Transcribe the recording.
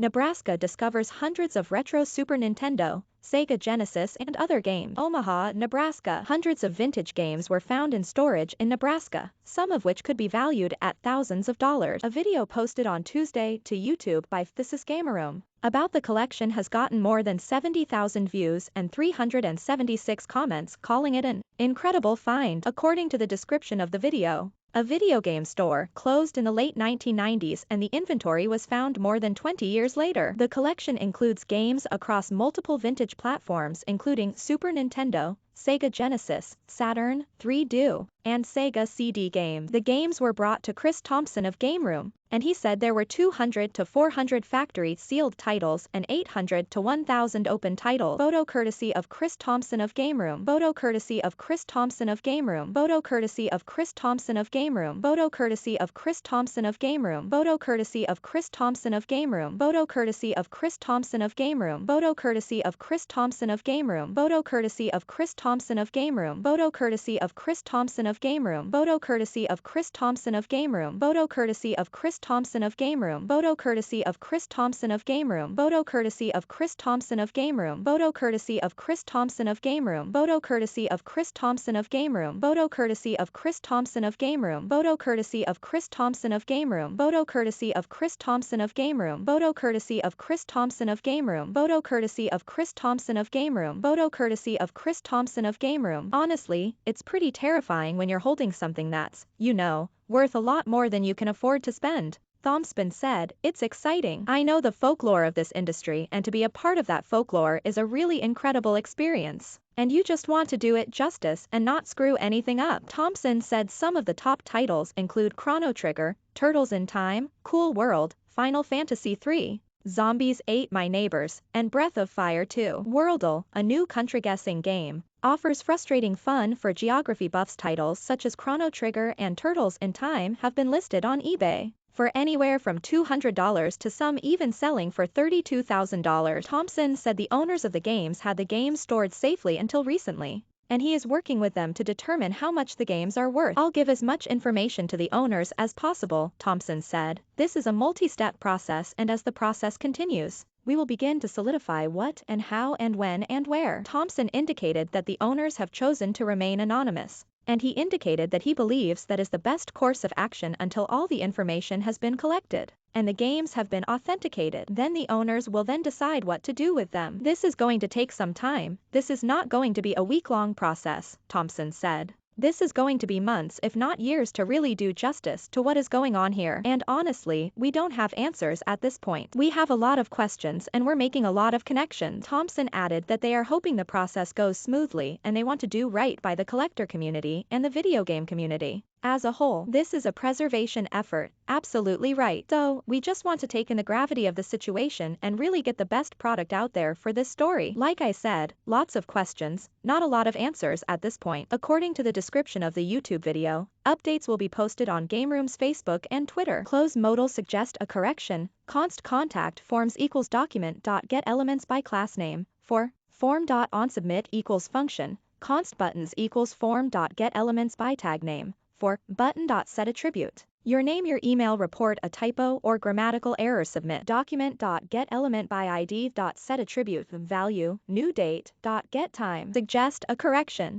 Nebraska discovers hundreds of retro Super Nintendo, Sega Genesis and other games. Omaha, Nebraska. Hundreds of vintage games were found in storage in Nebraska, some of which could be valued at thousands of dollars. A video posted on Tuesday to YouTube by This is Gameroom about the collection has gotten more than 70,000 views and 376 comments calling it an incredible find. According to the description of the video, a video game store closed in the late 1990s and the inventory was found more than 20 years later. The collection includes games across multiple vintage platforms including Super Nintendo, Sega Genesis, Saturn, 3DO, and Sega CD games. The games were brought to Chris Thompson of Gameroom, and he said there were 200 to 400 factory sealed titles and 800 to 1,000 open titles. Photo courtesy of Chris Thompson of Gameroom. Photo courtesy of Chris Thompson of Gameroom. Photo courtesy of Chris Thompson of Gameroom. Photo courtesy of Chris Thompson of Gameroom. Photo courtesy of Chris Thompson of Gameroom. Photo courtesy of Chris Thompson of Gameroom. Photo courtesy of Chris Thompson of Gameroom. Photo courtesy of Chris Thompson of Gameroom. Photo courtesy of Chris Thompson of Gameroom. Photo courtesy of Chris Thompson of Gameroom. Photo courtesy of Chris Thompson of Gameroom. Photo courtesy of Chris Thompson of Gameroom. Photo courtesy of Chris Thompson of Gameroom. Photo courtesy of Chris Thompson of Gameroom. Photo courtesy of Chris Thompson of Gameroom. Photo courtesy of Chris Thompson of Gameroom. Photo courtesy of Chris Thompson of Gameroom. Photo courtesy of Chris Thompson of Gameroom. Photo courtesy of Chris Thompson of Gameroom. Photo courtesy of Chris Thompson of Gameroom. Photo courtesy of Chris Thompson of Gameroom. Honestly, it's pretty terrifying when you're holding something that's, worth a lot more than you can afford to spend. Thompson said, "It's exciting. I know the folklore of this industry and to be a part of that folklore is a really incredible experience. And you just want to do it justice and not screw anything up." Thompson said some of the top titles include Chrono Trigger, Turtles in Time, Cool World, Final Fantasy III, Zombies Ate My Neighbors, and Breath of Fire 2. Wordle, a new country guessing game, offers frustrating fun for geography buffs. Titles such as Chrono Trigger and Turtles in Time have been listed on eBay for anywhere from $200 to some even selling for $32,000. Thompson said the owners of the games had the games stored safely until recently, and he is working with them to determine how much the games are worth. "I'll give as much information to the owners as possible," Thompson said. "This is a multi-step process and as the process continues, we will begin to solidify what and how and when and where." Thompson indicated that the owners have chosen to remain anonymous, and he indicated that he believes that is the best course of action until all the information has been collected and the games have been authenticated. Then the owners will then decide what to do with them. "This is going to take some time. This is not going to be a week-long process," Thompson said. "This is going to be months if not years to really do justice to what is going on here. And honestly, we don't have answers at this point. We have a lot of questions and we're making a lot of connections." Thompson added that they are hoping the process goes smoothly and they want to do right by the collector community and the video game community as a whole. "This is a preservation effort, absolutely right. So, we just want to take in the gravity of the situation and really get the best product out there for this story. Like I said, lots of questions, not a lot of answers at this point." According to the description of the YouTube video, updates will be posted on Gameroom's Facebook and Twitter. Close modal suggest a correction, const contact forms equals document.get elements by class name, for form.onSubmit equals function, const buttons equals form.get elements by tag name, for button.setAttribute. Your name, your email, report a typo or grammatical error, submit document.getElement by ID.setAttribute value, new date.getTime, suggest a correction.